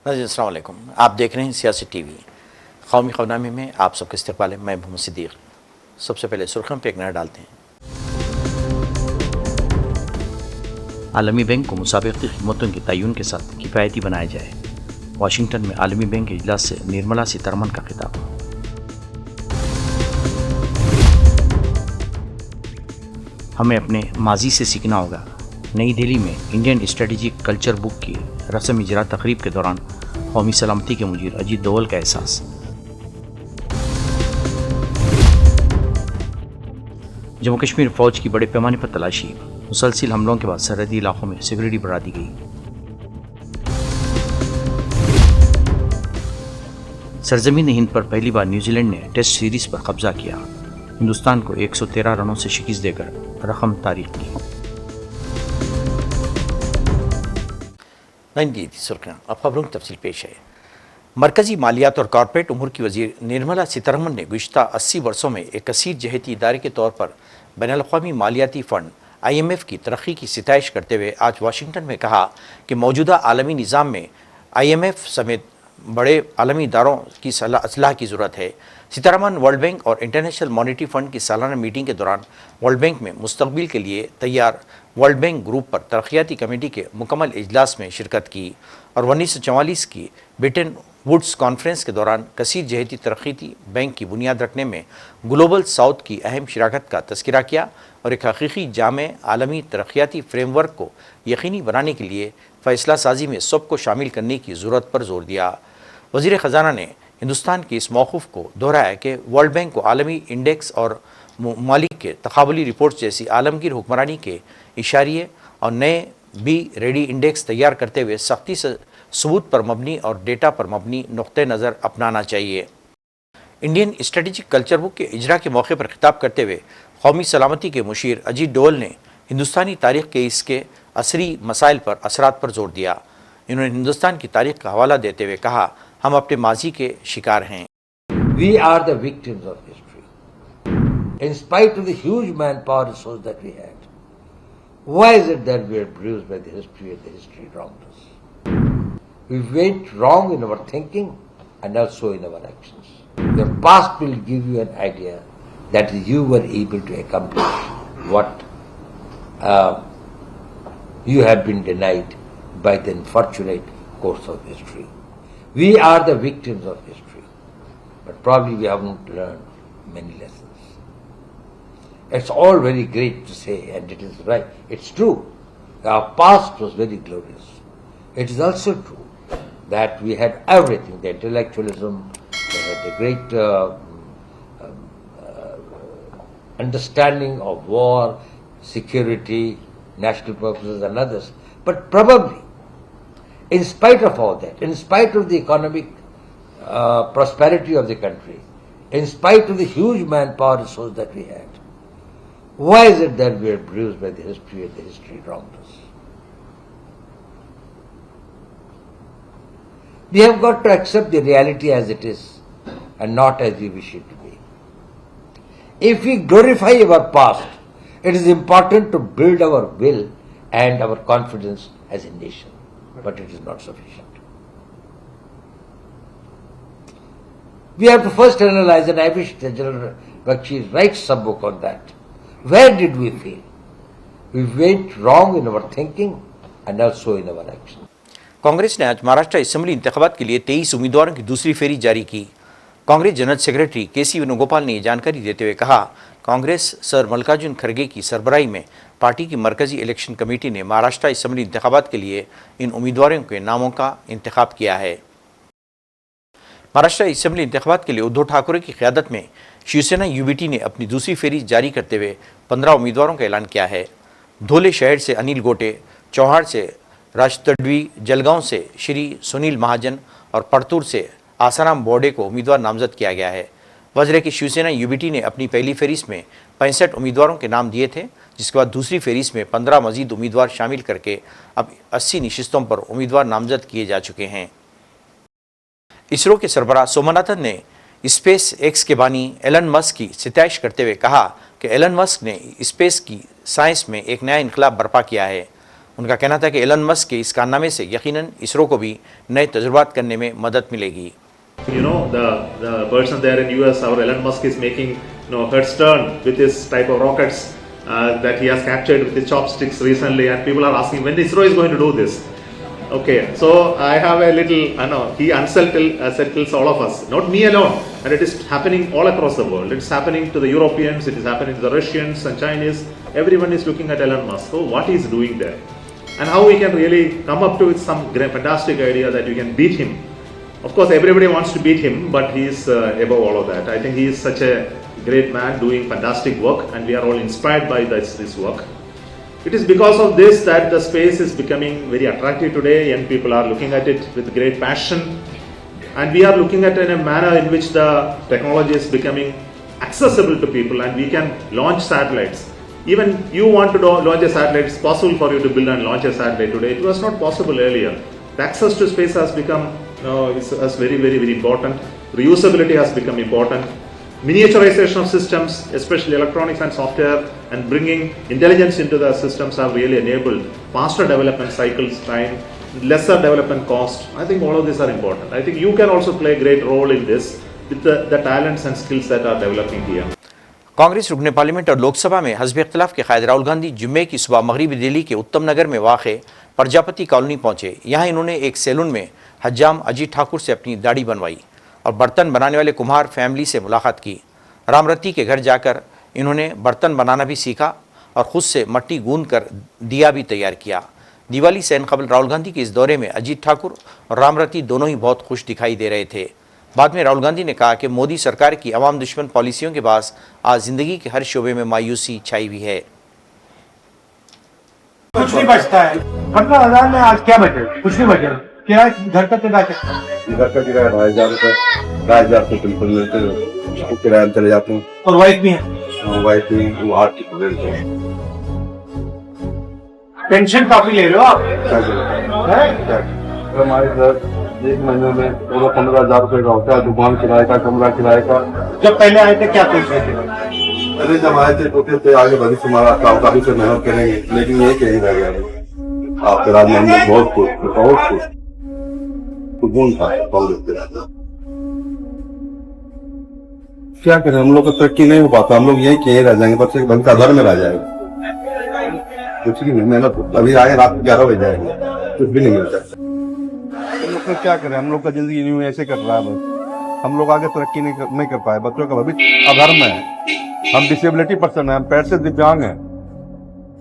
नाज़रीन अस्सलाम वालेकुम। आप देख रहे हैं सियासी टीवी। कौमी खबरनामे में आप सबका इस्तकबाल है। मैं मोहम्मद सिद्दीक। सबसे पहले सुर्खियों पे एक नज़र डालते हैं। आलमी बैंक को मुसाबिक़ती कीमतों के तयन के साथ किफ़ायती बनाया जाए। वाशिंगटन में आलमी बैंक के इजलास से निर्मला सीतारमण का खिताब। हमें अपने माजी से सीखना होगा। नई दिल्ली में इंडियन स्ट्रेटेजिक कल्चर बुक की रस्म इजरा तकरीब के दौरान कौमी सलामती के मुजीर अजीत डोवल का एहसास। जम्मू कश्मीर फौज की बड़े पैमाने पर तलाशी। मुसलसिल हमलों के बाद सरहदी इलाकों में सिक्योरिटी बढ़ा दी गई। सरजमीन हिंद पर पहली बार न्यूजीलैंड ने टेस्ट सीरीज पर कब्जा किया। हिंदुस्तान को 113 रनों से शिकस्त देकर रकम तारीख की। नहीं सुर्खियां, अब खबरों की तफसील पेश है। मरकजी मालियात और कॉरपोरेट उमूर की वजीर निर्मला सीतारमण ने गुज़िश्ता 80 वर्षों में एक कसीर जहती इदारे के तौर पर बैनुल-अक़वामी मालियाती फ़ंड IMF की तरक्की की सिताइश करते हुए आज वाशिंगटन में कहा कि मौजूदा आलमी निज़ाम में IMF समेत बड़े आलमी इदारों की असलाह की ज़रूरत है। सीतारमण वर्ल्ड बैंक और इंटरनेशनल मॉनेटरी फ़ंड की सालाना मीटिंग के दौरान वर्ल्ड बैंक में मुस्तक़बिल के लिए तैयार वर्ल्ड बैंक ग्रुप पर तरक्याती कमेटी के मुकम्मल इजलास में शिरकत की और 1944 की ब्रिटेन वुड्स कॉन्फ्रेंस के दौरान कसीर जहती तरक्याती बैंक की बुनियाद रखने में ग्लोबल साउथ की अहम शिराकत का तज़किरा किया और एक हकीकी जामे आलमी तरक्याती फ्रेमवर्क को यकीनी बनाने के लिए फ़ैसला साजी में सबको शामिल करने की ज़रूरत पर जोर दिया। वज़ीर ख़जाना ने हिंदुस्तान की इस मौक़िफ़ को दोहराया कि वर्ल्ड बैंक को आलमी इंडेक्स और ममालिक के तक़ाबुली रिपोर्ट्स जैसी आलमगीर हुक्मरानी के इशारिये और नए बी रेडी इंडेक्स तैयार करते हुए सख्ती से सबूत पर मबनी और डेटा पर मबनी नुक़्ते नज़र अपनाना चाहिए। इंडियन स्ट्रेटेजिक कल्चर बुक के इजरा के मौके पर खिताब करते हुए कौमी सलामती के मुशीर अजीत डोवल ने हिंदुस्तानी तारीख़ के इसके असरी मसाइल पर असरात पर जोर दिया। इन्होंने हिंदुस्तान की तारीख़ का हवाला देते हुए कहा, हम अपने माजी के शिकार हैं। We are the victims of history. In spite of the huge manpower resource that we had, why is it that we are bruised by the history and the history wronged us? We went wrong in our thinking and also in our actions. Your past will give you an idea that you were able to accomplish what you have been denied by the unfortunate course of history. We are the victims of history, but probably we haven't learned many lessons. It's all very great to say, and it is right. It's true. Our past was very glorious. It is also true that we had everything, the intellectualism, the great understanding of war, security, national purposes and others. But probably, in spite of all that, in spite of the economic prosperity of the country, in spite of the huge manpower resource that we had, why is it that we are bruised by the history and the history wronged us? We have got to accept the reality as it is and not as we wish it to be. If we glorify our past, it is important to build our will and our confidence as a nation, but it is not sufficient. We have to first analyze, and I wish the General Bakshi writes some book on that. Where did we fail? We went wrong in our thinking and also in our action. Congress ने आज Maharashtra assembly इंतखाबात के लिए 23 उम्मीदवारों की दूसरी फेरी जारी की। Congress general secretary KC. Venugopal ने यह जानकारी देते हुए कहा, कांग्रेस सर मल्लिकार्जुन खड़गे की सरबराही में पार्टी की मरकजी इलेक्शन कमेटी ने महाराष्ट्र असेंबली इंतखाबात के लिए इन उम्मीदवारों के नामों का इंतखाब किया है। महाराष्ट्र असेंबली इंतखाबात के लिए उद्धव ठाकरे की क़यादत में शिवसेना UBT ने अपनी दूसरी फेरी जारी करते हुए 15 उम्मीदवारों का ऐलान किया है। धोले शहर से अनिल गोटे, चौहाड़ से राज तडवी, जलगांव से श्री सुनील महाजन और परतूर से आसाराम बोर्डे को उम्मीदवार नामजद किया गया है। वज़रे की शिवसेना UBT ने अपनी पहली फेरिस्त में 65 उम्मीदवारों के नाम दिए थे, जिसके बाद दूसरी फेरिस्त में 15 मजीद उम्मीदवार शामिल करके अब 80 नशिस्तों पर उम्मीदवार नामजद किए जा चुके हैं। इसरो के सरबराह सोमनाथन ने स्पेस एक्स के बानी एलन मस्क की सिताइश करते हुए कहा कि एलन मस्क ने स्पेस की साइंस में एक नया इनकलाब बर्पा किया है। उनका कहना था कि एलन मस्क के इस कारनामे से यकीनन इसरो को भी नए तजुर्बात करने में मदद मिलेगी। You know, the person there in US, our Elon Musk is making, heads turn with this type of rockets that he has captured with his chopsticks recently, and people are asking when ISRO is going to do this. Okay, so I have a little, he unsettles all of us, not me alone, and it is happening all across the world. It's happening to the Europeans, it is happening to the Russians and Chinese. Everyone is looking at Elon Musk. So what he is doing there, and how we can really come up with some fantastic idea that we can beat him. Of course, everybody wants to beat him, but he is above all of that. I think he is such a great man doing fantastic work, and we are all inspired by this work. It is because of this that the space is becoming very attractive today. Young people are looking at it with great passion, and we are looking at it in a manner in which the technology is becoming accessible to people, and we can launch satellites. Even you want to launch a satellite, it's possible for you to build and launch a satellite today. It was not possible earlier. The access to space has become is very, very, very important. Reusability has become important. Miniaturization of systems, especially electronics and software, and bringing intelligence into the systems have really enabled faster development cycles time, lesser development cost. I think all of these are important. I think you can also play a great role in this with the talents and skills that are developing here. Congress रुकने parliament और लोकसभा में हज़्ब इख्तिलाफ के कायद राहुल गांधी जुम्मे की सुबह मगरबी दिल्ली के उत्तम नगर में वाक़े प्रजापति कॉलोनी पहुंचे। यहाँ इन्होंने एक सैलून में हज्जाम अजीत ठाकुर से अपनी दाढ़ी बनवाई और बर्तन बनाने वाले कुम्हार फैमिली से मुलाकात की। रामरती के घर जाकर इन्होंने बर्तन बनाना भी सीखा और ख़ुद से मट्टी गूंद कर दिया भी तैयार किया। दिवाली से कबल राहुल गांधी के इस दौरे में अजीत ठाकुर और रामरती दोनों ही बहुत खुश दिखाई दे रहे थे। बाद में राहुल गांधी ने कहा कि मोदी सरकार की अवाम दुश्मन पॉलिसियों के बाद आज ज़िंदगी के हर शोबे में मायूसी छाई हुई है। कुछ नहीं बचता है। 15,000 में आज क्या बचे? कुछ नहीं बचे। किराया घर का किराया कितना? घर का किराया 2,500 रुपये, 2,500 रुपये बिल्कुल मिलते हैं, उसको किराया चले जाते हैं। और वाइफ भी है? वाइफ भी वो 8 की मिलते हैं। पेंशन काफी ले रहे हो आप? हमारे घर एक महीने में 15,000 रुपये का होता है, दुकान किराए का, कमरा किराए का। जब पहले आए थे क्या सोच रहे थे? पहले जब आए थे तो थे आगे भविष्य हमारा काफी से मेहनत करेंगे, लेकिन ये कहीं रह गया। आपके राज में हम लोग बहुत खुश सुकून था कांग्रेस के। क्या करें, हम लोग का तरक्की नहीं हो पाता, हम लोग यही कहीं रह जाएंगे, बस एक बनता घर में रह जाएगा। कुछ भी नहीं, मेहनत अभी आए रात 11 बजे जाएंगे, कुछ भी नहीं मिलता। हम लोग क्या करें, हम लोग का जिंदगी यूं ऐसे कट रहा है। बस हम लोग आगे तरक्की नहीं कर पाए। बच्चों का भविष्य अधर्म है। हम डिसेबिलिटी पर्सन है, हम पैर से दिव्यांग हैं।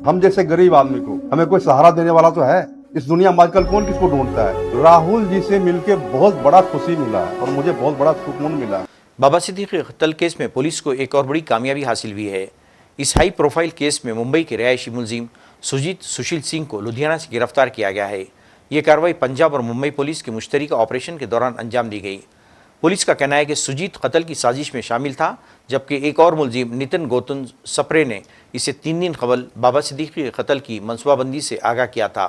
हम जैसे गरीब आदमी को हमें कोई सहारा देने वाला तो है। इस दुनिया में आजकल कौन किसको ढूंढता है। राहुल जी से मिलकर बहुत बड़ा खुशी मिला है और मुझे बहुत बड़ा सुकून मिला है। बाबा सिद्दीक के कत्ल केस में पुलिस को एक और बड़ी कामयाबी हासिल हुई है। इस हाई प्रोफाइल केस में मुंबई के रिहायशी मुलजिम सुजीत सुशील सिंह को लुधियाना से गिरफ्तार किया गया है। ये कार्रवाई पंजाब और मुंबई पुलिस के मुश्तरका ऑपरेशन के दौरान अंजाम दी गई। पुलिस का कहना है कि सुजीत कत्ल की साजिश में शामिल था, जबकि एक और मुलजिम नितिन गौतम सप्रे ने इसे 3 दिन कबल बाबा सिद्दीक के कत्ल की मनसूबाबंदी से आगाह किया था।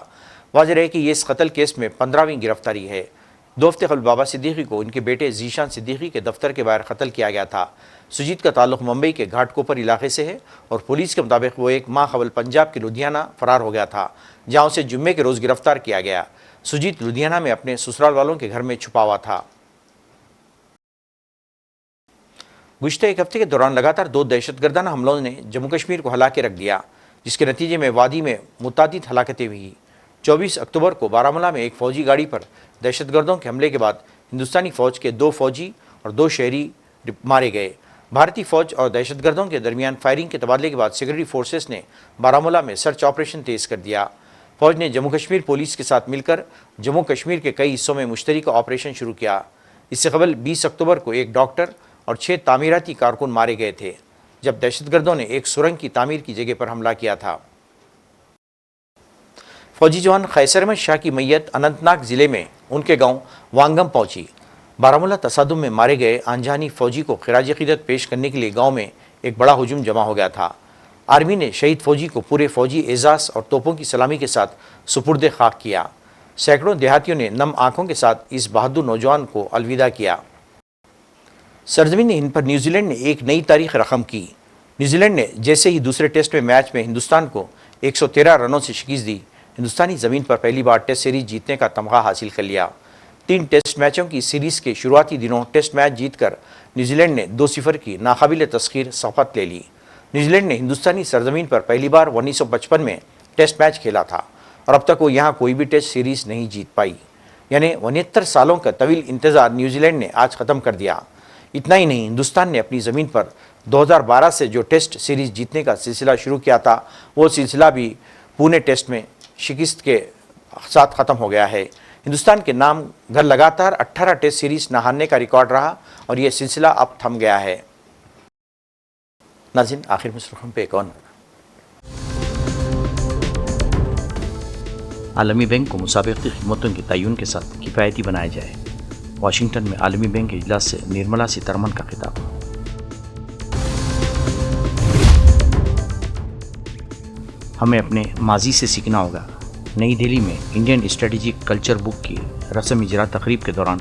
वाज़ेह है कि ये इस कत्ल केस में 15वीं गिरफ्तारी है। 2 हफ्ते कबल बाबा सिद्दीकी को इनके बेटे जीशान सिद्दीकी के दफ्तर के बाहर कत्ल किया गया था। सुजीत का ताल्लुक मुंबई के घाटकोपर इलाके से है और पुलिस के मुताबिक वो एक माह कबल पंजाब के लुधियाना फरार हो गया था, जहाँ उसे जुम्मे के रोज़ गिरफ्तार किया गया। सुजीत लुधियाना में अपने ससुराल वालों के घर में छुपा हुआ था। गुज़िश्ता एक हफ्ते के दौरान लगातार 2 दहशतगर्दाना हमलों ने जम्मू कश्मीर को हिला के रख दिया, जिसके नतीजे में वादी में मुतादिद हलाकतें हुई। 24 अक्टूबर को बारामूला में एक फ़ौजी गाड़ी पर दहशतगर्दों के हमले के बाद हिंदुस्तानी फ़ौज के 2 फ़ौजी और 2 शहरी मारे गए। भारतीय फ़ौज और दहशतगर्दों के दरमियान फायरिंग के तबादले के बाद सिक्योरिटी फोर्सेस ने बारामूला में सर्च ऑपरेशन तेज़ कर दिया। फ़ौज ने जम्मू कश्मीर पुलिस के साथ मिलकर जम्मू कश्मीर के कई हिस्सों में मुश्तरका ऑपरेशन शुरू किया। इससे कबल 20 अक्टूबर को एक डॉक्टर और 6 तामीराती कारकुन मारे गए थे, जब दहशतगर्दों ने एक सुरंग की तामीर की जगह पर हमला किया था। फौजी जवान खैसर अहमद शाह की मैयत अनंतनाग ज़िले में उनके गांव वांगम पहुंची। बारामूला तसादुम में मारे गए आंजानी फ़ौजी को खिराज अक़ीदत पेश करने के लिए गांव में एक बड़ा हुजूम जमा हो गया था। आर्मी ने शहीद फ़ौजी को पूरे फ़ौजी एजाज़ और तोपों की सलामी के साथ सुपुर्द खाक किया। सैकड़ों देहातियों ने नम आँखों के साथ इस बहादुर नौजवान को अलविदा किया। सरजमीन हिंद पर न्यूजीलैंड ने एक नई तारीख रकम की। न्यूजीलैंड ने जैसे ही दूसरे टेस्ट में मैच में हिंदुस्तान को 113 रनों से शिकस्त दी, हिंदुस्तानी ज़मीन पर पहली बार टेस्ट सीरीज जीतने का तमगा हासिल कर लिया। 3 टेस्ट मैचों की सीरीज़ के शुरुआती दिनों टेस्ट मैच जीतकर न्यूजीलैंड ने 2-0 की नाकाबिले तस्खीर सफलत ले ली। न्यूजीलैंड ने हिंदुस्तानी सरजमीन पर पहली बार 1955 में टेस्ट मैच खेला था और अब तक वो यहाँ कोई भी टेस्ट सीरीज़ नहीं जीत पाई। यानी 69 सालों का तवील इंतज़ार न्यूजीलैंड ने आज ख़त्म कर दिया। इतना ही नहीं, हिंदुस्तान ने अपनी ज़मीन पर 2012 से जो टेस्ट सीरीज़ जीतने का सिलसिला शुरू किया था, वो सिलसिला भी पुणे टेस्ट में शिकस्त के साथ ख़त्म हो गया है। हिंदुस्तान के नाम घर लगातार 18 टेस्ट सीरीज़ न हारने का रिकॉर्ड रहा और ये सिलसिला अब थम गया है। नाज़रीन, आखिर में सुर्खियों पे एक और नज़र। आलमी बैंक को मुसाबिक़ती कीमतों की तयन के साथ किफ़ायती बनाया जाए। वाशिंगटन में आलमी बैंक के इजलास से निर्मला सीतारमन का खिताब। हमें अपने माजी से सीखना होगा। नई दिल्ली में इंडियन स्ट्रेटेजिक कल्चर बुक की रस्म इजरा तकरीब के दौरान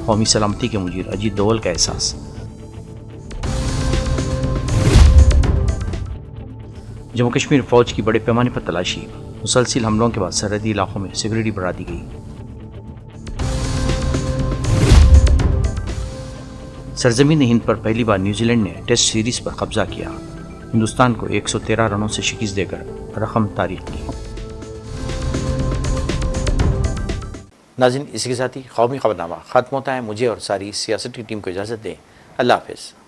कौमी सलामती के मुदीर अजीत दोवल का एहसास। जम्मू कश्मीर फ़ौज की बड़े पैमाने पर तलाशी। मुसलसिल हमलों के बाद सरहदी इलाकों में सिक्योरिटी बढ़ा दी गई। सरजमीन हिंद पर पहली बार न्यूजीलैंड ने टेस्ट सीरीज़ पर कब्जा किया। हिंदुस्तान को 113 रनों से शिकस्त देकर रकम तारीख की। नाज़रीन, इसी के साथ ही कौमी खबरनामा ख़त्म होता है। मुझे और सारी सियासत की टीम को इजाज़त दें। अल्लाह हाफ़िज़।